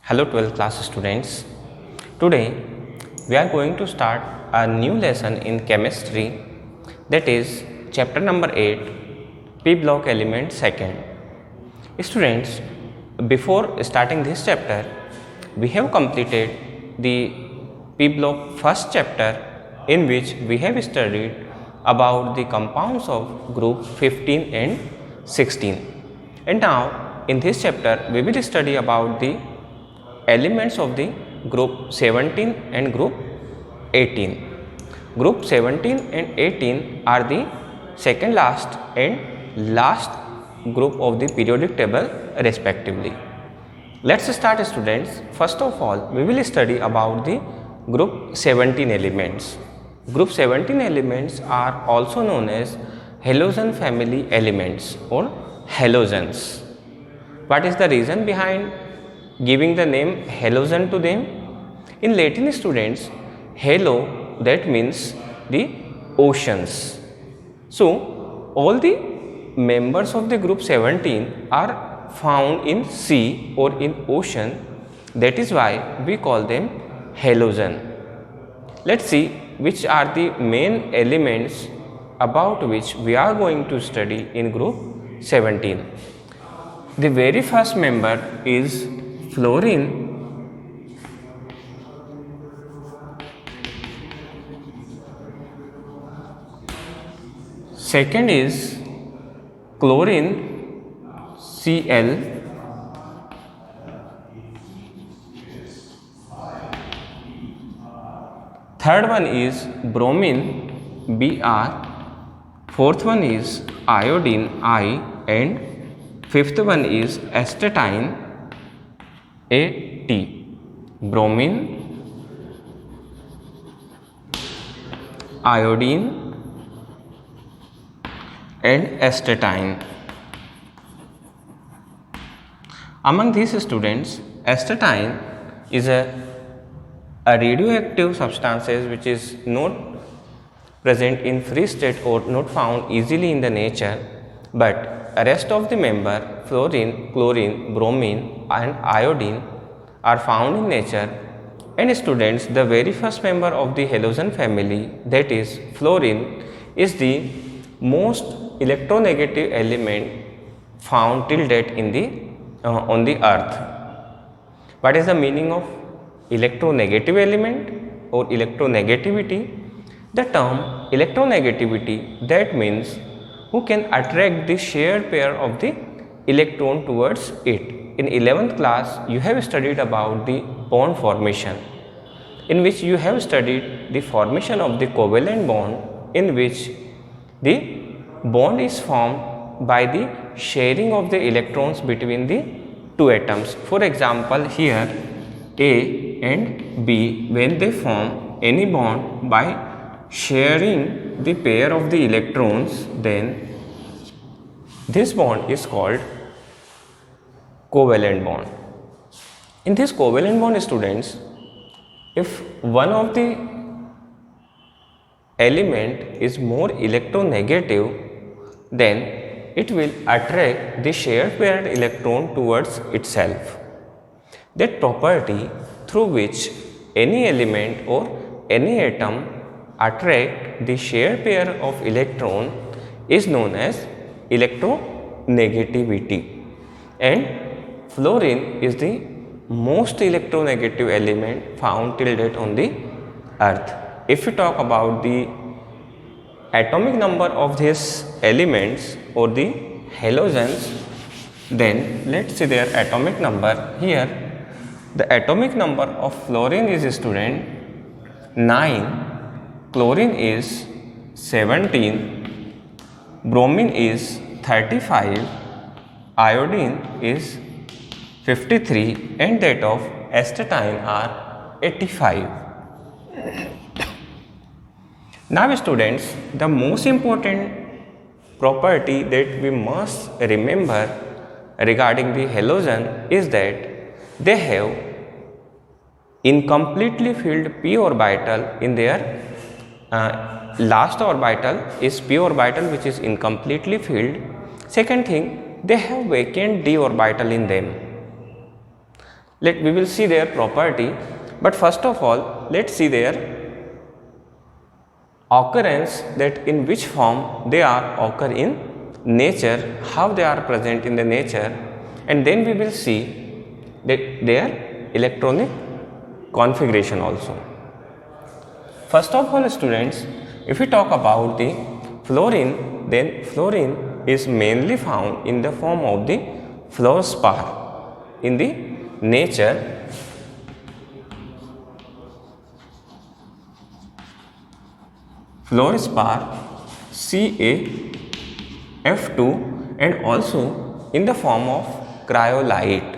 Hello 12th class students. Today we are going to start a new lesson in chemistry, that is chapter number 8, P block element second. Students, before starting this chapter we have completed the P block first chapter, in which we have studied about the compounds of group 15 and 16, and now in this chapter we will study about the elements of the group 17 and group 18. Group 17 and 18 are the second last and last group of the periodic table respectively. Let's start, students. First of all, we will study about the group 17 elements. Group 17 elements are also known as halogen family elements or halogens. What is the reason behind giving the name halogen to them? In Latin, students, halo, that means the oceans. So all the members of the group 17 are found in sea or in ocean. That is why we call them halogen. Let's see which are the main elements about which we are going to study in group 17. The very first member is fluorine. Second is chlorine, Cl. Third one is bromine, Br. Fourth one is iodine, I. And fifth one is astatine, At. Bromine, iodine and astatine. Among these students, astatine is a radioactive substance which is not present in free state or not found easily in the nature, but rest of the member fluorine, chlorine, bromine and iodine are found in nature. And students, the very first member of the halogen family, that is fluorine, is the most electronegative element found till date in the on the earth. What is the meaning of electronegative element or electronegativity? The term electronegativity, that means who can attract the shared pair of the electron towards it. In 11th class you have studied about the bond formation, in which you have studied the formation of the covalent bond, in which the bond is formed by the sharing of the electrons between the two atoms. For example, here A and B, when they form any bond by sharing the pair of the electrons, then this bond is called covalent bond. In this covalent bond, students, if one of the element is more electronegative, then it will attract the shared paired electron towards itself. That property through which any element or any atom attract the shared pair of electron is known as electronegativity. And fluorine is the most electronegative element found till date on the earth. If we talk about the atomic number of these elements or the halogens, then let's see their atomic number. Here the atomic number of fluorine is, student, 9, chlorine is 17, bromine is 35, iodine is 53 and that of astatine are 85. Now students, the most important property that we must remember regarding the halogen is that they have incompletely filled p orbital in their last orbital is p orbital, which is incompletely filled. Second thing, they have vacant d orbital in them. We will see their property, but first of all let's see their occurrence, that in which form they are occur in nature, how they are present in the nature, and then we will see that their electronic configuration also. First of all students, if we talk about the fluorine, then fluorine is mainly found in the form of the fluorspar in the nature. Fluorspar CaF2, and also in the form of cryolite.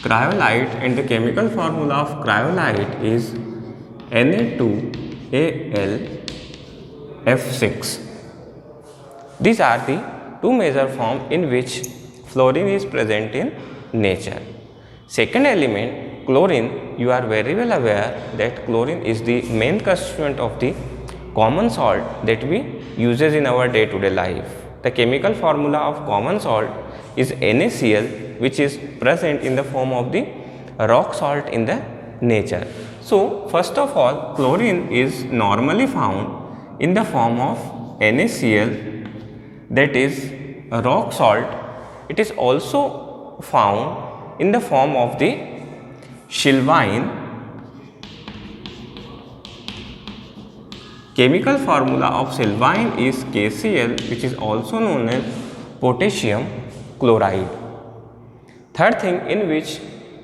Cryolite, and the chemical formula of cryolite is Na2Al(F6). These are the two major forms in which fluorine is present in nature. Second element, chlorine. You are very well aware that chlorine is the main constituent of the common salt that we uses in our day-to-day life. The chemical formula of common salt is NaCl, which is present in the form of the rock salt in the nature. So first of all, chlorine is normally found in the form of NaCl, that is a rock salt. It is also found in the form of the Sylvine. Chemical formula of Sylvine is KCl, which is also known as potassium chloride. Third thing in which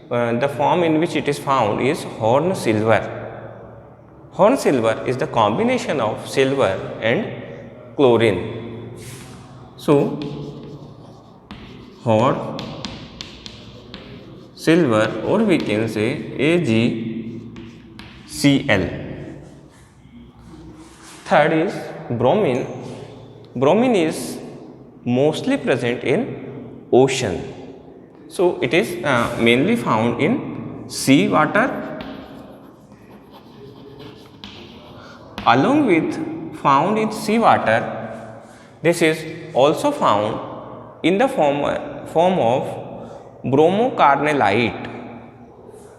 the form in which it is found is horn silver. Horn silver is the combination of silver and chlorine. So horn silver, or we can say AgCl. Third is bromine. Bromine is mostly present in ocean. So it is mainly found in sea water. Along with found in sea water, this is also found in the form of bromocarnellite.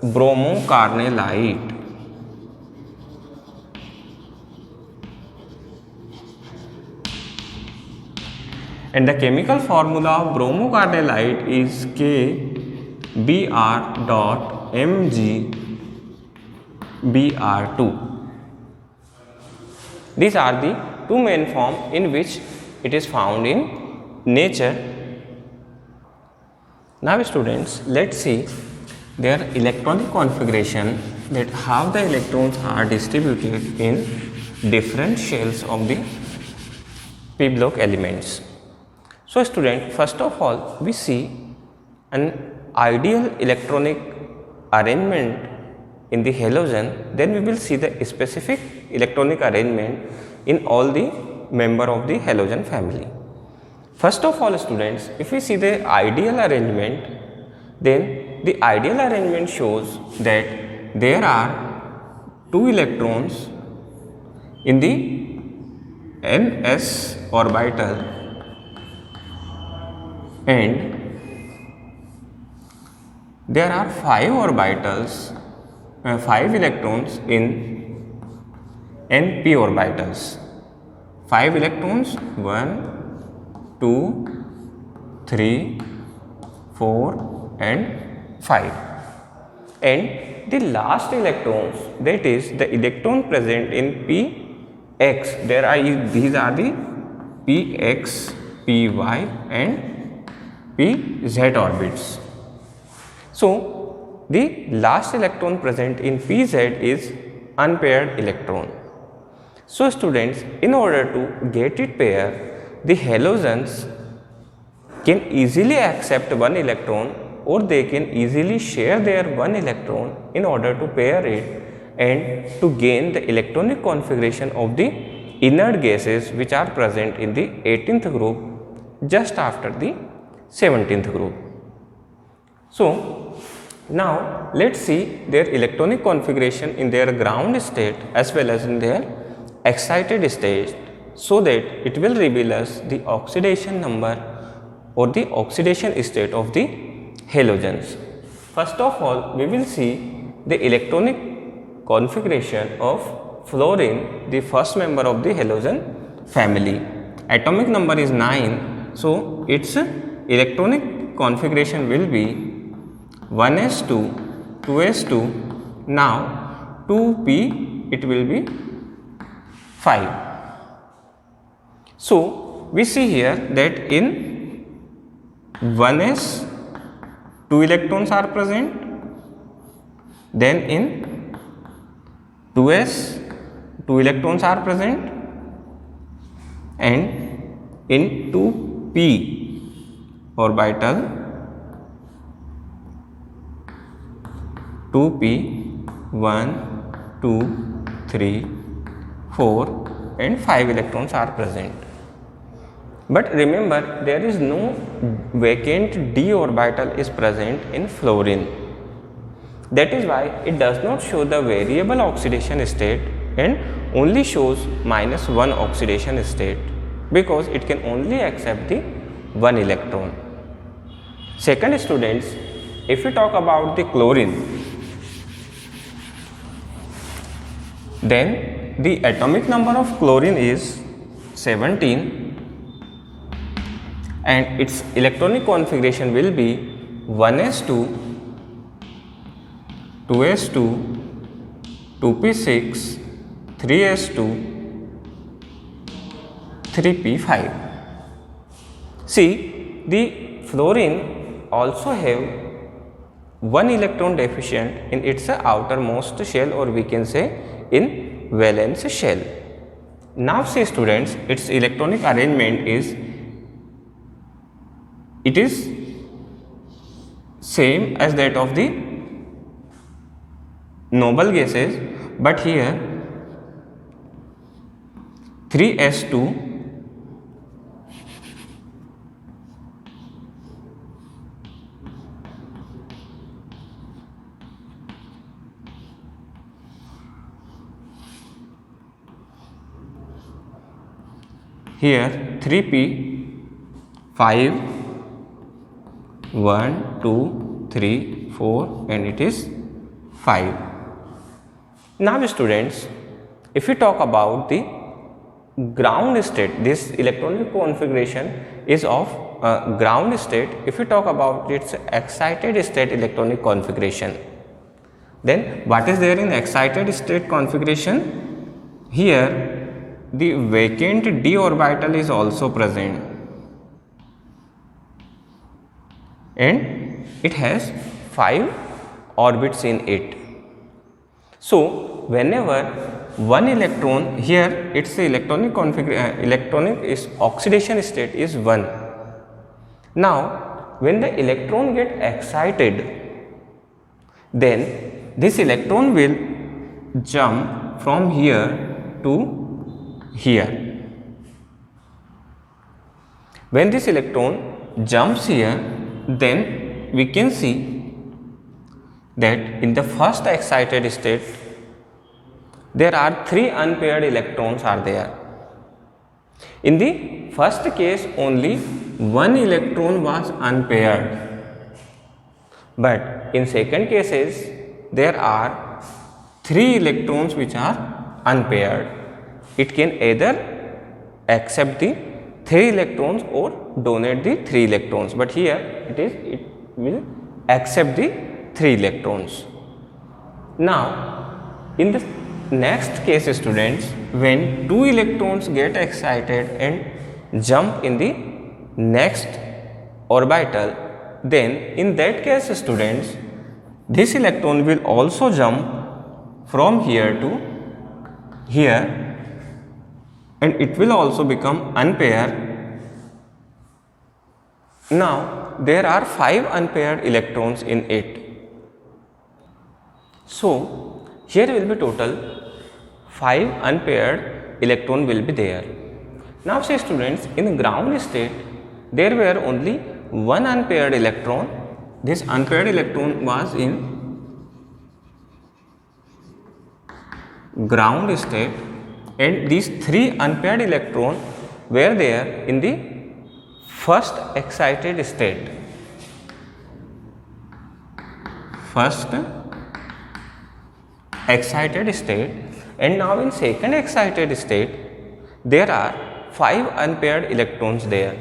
Bromocarnellite. And the chemical formula of bromocarnellite is KBr.MgBr2. These are the two main forms in which it is found in nature. Now students, let's see their electronic configuration, that how the electrons are distributed in different shells of the p block elements. So student, first of all we see an ideal electronic arrangement in the halogen, then we will see the specific electronic arrangement in all the member of the halogen family. First of all students, if we see the ideal arrangement, then the ideal arrangement shows that there are 2 electrons in the ns orbital and there are 5 orbitals, 5 electrons in np orbitals. 5 electrons, 1, 2, 3, 4 and 5. And the last electrons, that is the electron present in px, these are the px, py and pz orbits. So the last electron present in pz is unpaired electron. So students, in order to get it pair, the halogens can easily accept one electron, or they can easily share their one electron in order to pair it and to gain the electronic configuration of the inert gases which are present in the 18th group just after the 17th group. So now let's see their electronic configuration in their ground state as well as in their excited state so that it will reveal us the oxidation number or the oxidation state of the halogens. First of all, we will see the electronic configuration of fluorine, the first member of the halogen family. Atomic number is 9, so its electronic configuration will be 1s2, 2s2, now 2p it will be 5. So, we see here that in 1s 2 electrons are present, then in 2s 2 electrons are present, and in 2p orbital 2p 1, 2, 3, 4 and 5 electrons are present. But remember, there is no vacant d orbital is present in fluorine. That is why it does not show the variable oxidation state and only shows -1 oxidation state, because it can only accept the 1 electron. Second, students, if we talk about the chlorine, then the atomic number of chlorine is 17 and its electronic configuration will be 1s2, 2s2, 2p6, 3s2, 3p5. See, the fluorine also have 1 electron deficient in its outermost shell, or we can say in valence shell. Now see students, its electronic arrangement is, it is same as that of the noble gases, but here 3s2 here 3p 5 1 2 3 4 and it is 5. Now students, if we talk about the ground state, this electronic configuration is of ground state. If we talk about its excited state electronic configuration, then what is there in excited state configuration? Here the vacant d orbital is also present and it has 5 orbits in it. So whenever one electron, here its electronic is oxidation state is 1. Now when the electron get excited, then this electron will jump from here to here. When this electron jumps here, then we can see that in the first excited state there are 3 unpaired electrons are there. In the first case only 1 electron was unpaired, but in second cases there are 3 electrons which are unpaired. It can either accept the 3 electrons or donate the 3 electrons, but here it will accept the 3 electrons. Now in the next case students, when 2 electrons get excited and jump in the next orbital, then in that case students, this electron will also jump from here to here and it will also become unpaired. Now there are 5 unpaired electrons in it. So here will be total 5 unpaired electron will be there. Now say students, in ground state there were only 1 unpaired electron. This unpaired electron was in ground state and these 3 unpaired electrons were there in the first excited state. And now in second excited state there are 5 unpaired electrons there.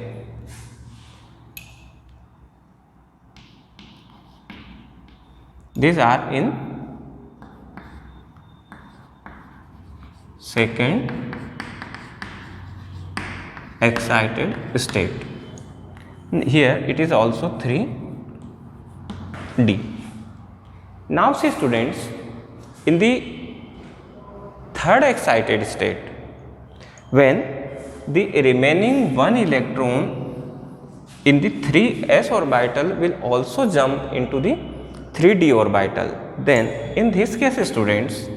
These are in second excited state. Here it is also 3D. Now see students, in the third excited state, when the remaining 1 electron in the 3s orbital will also jump into the 3d orbital, then in this case students,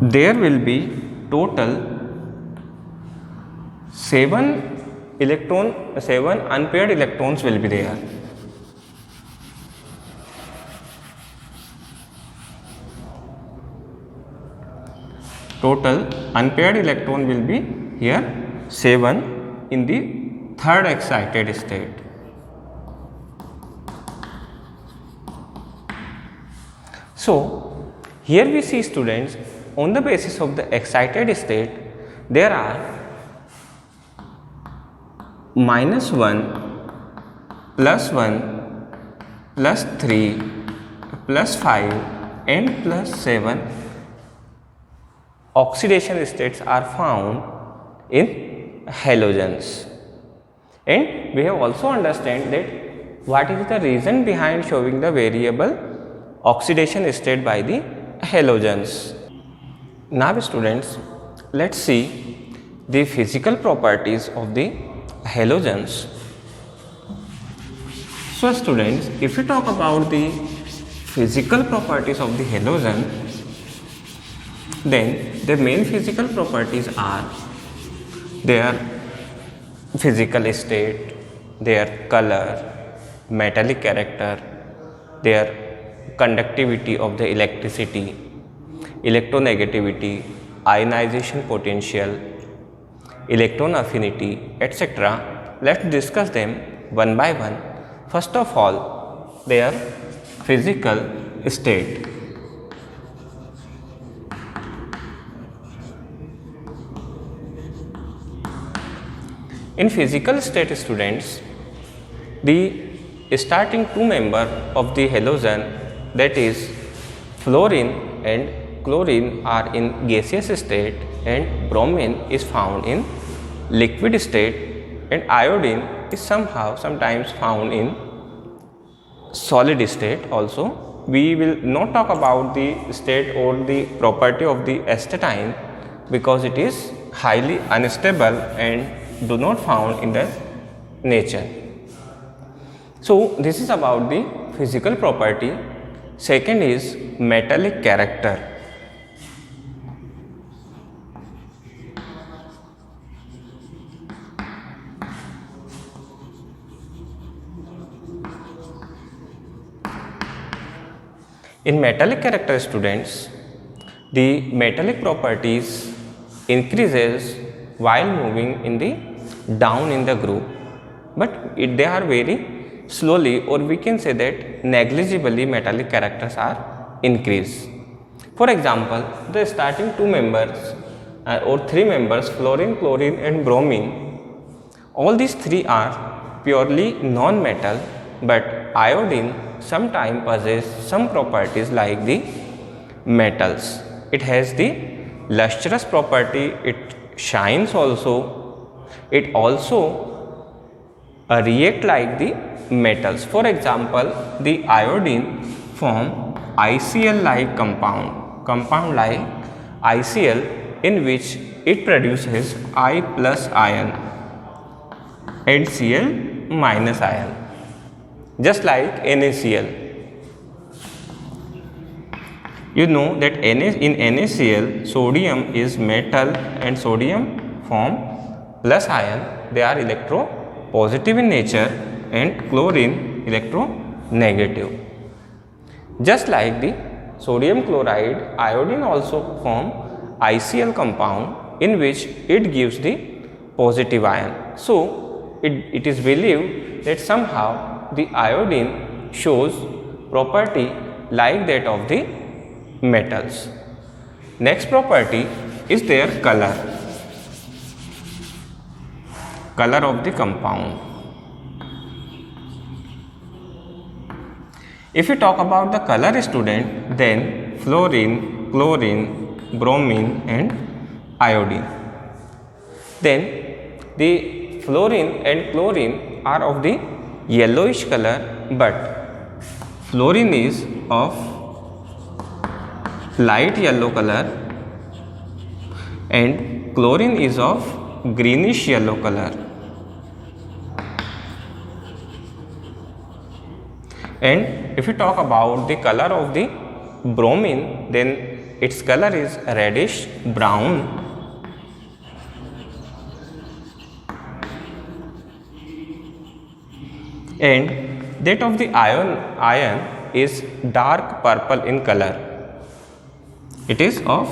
there will be total 7 unpaired electrons will be there. Total unpaired electron will be here 7 in the third excited state. So here we see students, on the basis of the excited state there are -1, +1, +3, +5 and +7 oxidation states are found in halogens. And we have also understand that what is the reason behind showing the variable oxidation state by the halogens. Now students, let's see the physical properties of the halogens. So students, if we talk about the physical properties of the halogen, then the main physical properties are their physical state, their color, metallic character, their conductivity of the electricity, electronegativity, ionization potential, electron affinity, etc. Let's discuss them one by one. First of all, their physical state. In physical state students, the starting 2 members of the halogen, that is fluorine and chlorine, are in gaseous state and bromine is found in liquid state and iodine is sometimes found in solid state also. We will not talk about the state or the property of the astatine because it is highly unstable and do not found in the nature. So this is about the physical property. Second is metallic character. In metallic character students, the metallic properties increases while moving in the down in the group, but they are very slowly, or we can say that negligibly metallic characters are increased. For example, the starting 2 members or 3 members, fluorine, chlorine and bromine, all these 3 are purely non-metal, but iodine sometimes possess some properties like the metals. It has the lustrous property, it shines also, it also react like the metals. For example, the iodine form ICl like compound like ICl, in which it produces I plus ion and Cl minus ion, just like NaCl. You know that in NaCl sodium is metal and sodium form plus ion, they are electropositive in nature, and chlorine electronegative. Just like the sodium chloride, iodine also form ICl compound in which it gives the positive ion. So, it is believed that somehow the iodine shows property like that of the metals. Next property is their color of the compound. If you talk about the color, student, then fluorine, chlorine, bromine and iodine. Then the fluorine and chlorine are of the yellowish color, but fluorine is of light yellow color and chlorine is of greenish yellow color. And if you talk about the color of the bromine, then its color is reddish brown. And that of the iron is dark purple in color. It is of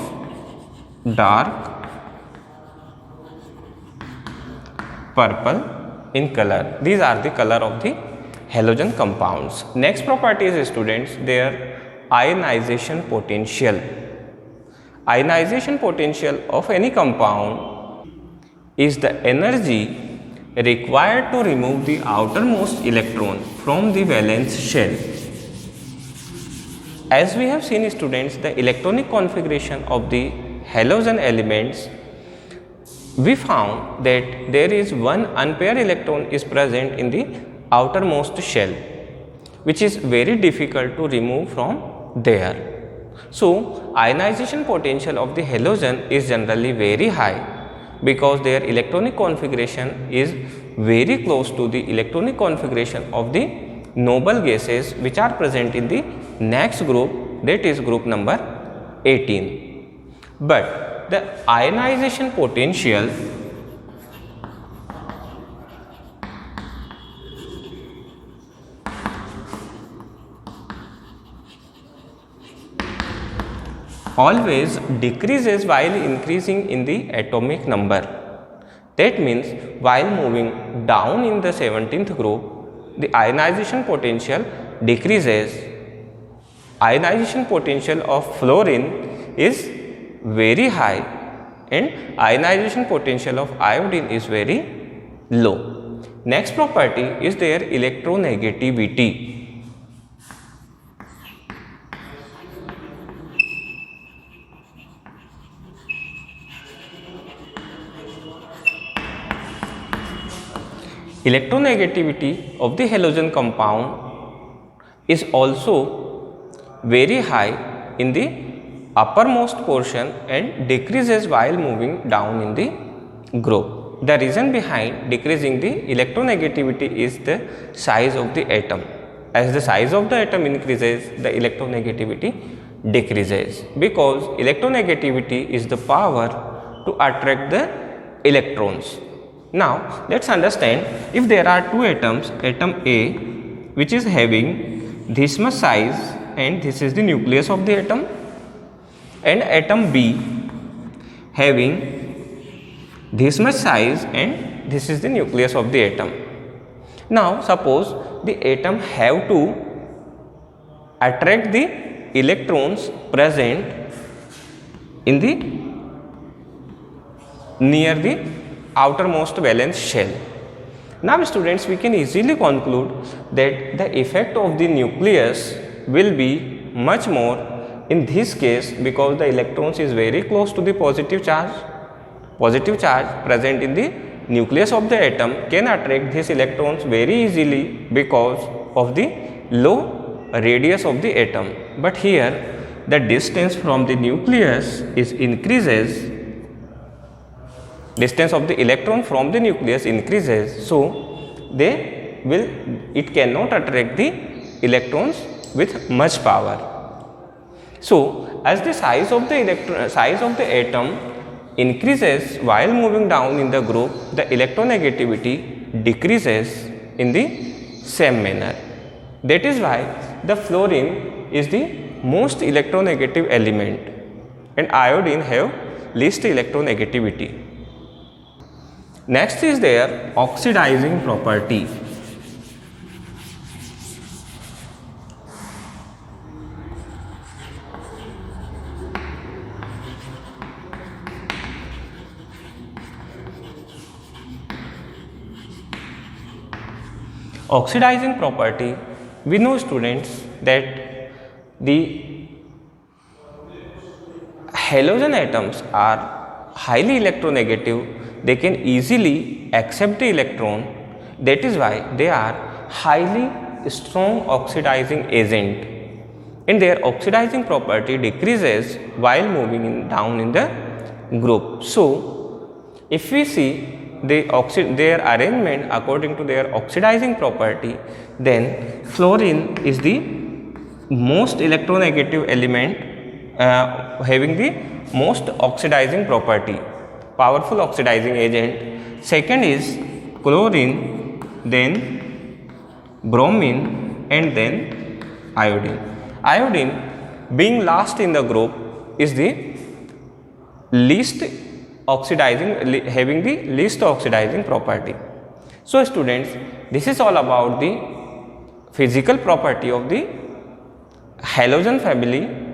dark purple in color. These are the color of the halogen compounds. Next property is, students, their ionization potential. Ionization potential of any compound is the energy required to remove the outermost electron from the valence shell. As we have seen, students, the electronic configuration of the halogen elements, we found that there is one unpaired electron is present in the outermost shell, which is very difficult to remove from there. So, ionization potential of the halogen is generally very high because their electronic configuration is very close to the electronic configuration of the noble gases which are present in the next group, that is group number 18. But the ionization potential always decreases while increasing in the atomic number. That means while moving down in the 17th group, the ionization potential decreases. Ionization potential of fluorine is very high and ionization potential of iodine is very low. Next property is their electronegativity. Electronegativity of the halogen compound is also very high in the uppermost portion and decreases while moving down in the group. The reason behind decreasing the electronegativity is the size of the atom. As the size of the atom increases, the electronegativity decreases, because electronegativity is the power to attract the electrons. Now, let us understand, if there are two atoms, atom A which is having this much size and this is the nucleus of the atom, and atom B having this much size and this is the nucleus of the atom. Now, suppose the atom have to attract the electrons present in the near the outermost valence shell. Now, students, we can easily conclude that the effect of the nucleus will be much more in this case, because the electrons is very close to the positive charge. Positive charge present in the nucleus of the atom can attract these electrons very easily because of the low radius of the atom. But here the distance from the nucleus is increases. Distance of the electron from the nucleus increases, so it cannot attract the electrons with much power. So, as the size of the atom increases while moving down in the group, the electronegativity decreases in the same manner. That is why the fluorine is the most electronegative element and iodine have least electronegativity. Next is their oxidizing property. Oxidizing property, we know students that the halogen atoms are highly electronegative, they can easily accept the electron, that is why they are highly strong oxidizing agent and their oxidizing property decreases while moving down in the group. So, if we see their arrangement according to their oxidizing property, then fluorine is the most electronegative element having the most oxidizing property, powerful oxidizing agent. Second is chlorine, then bromine and then iodine. Iodine being last in the group is the least oxidizing, having the least oxidizing property. So students, this is all about the physical property of the halogen family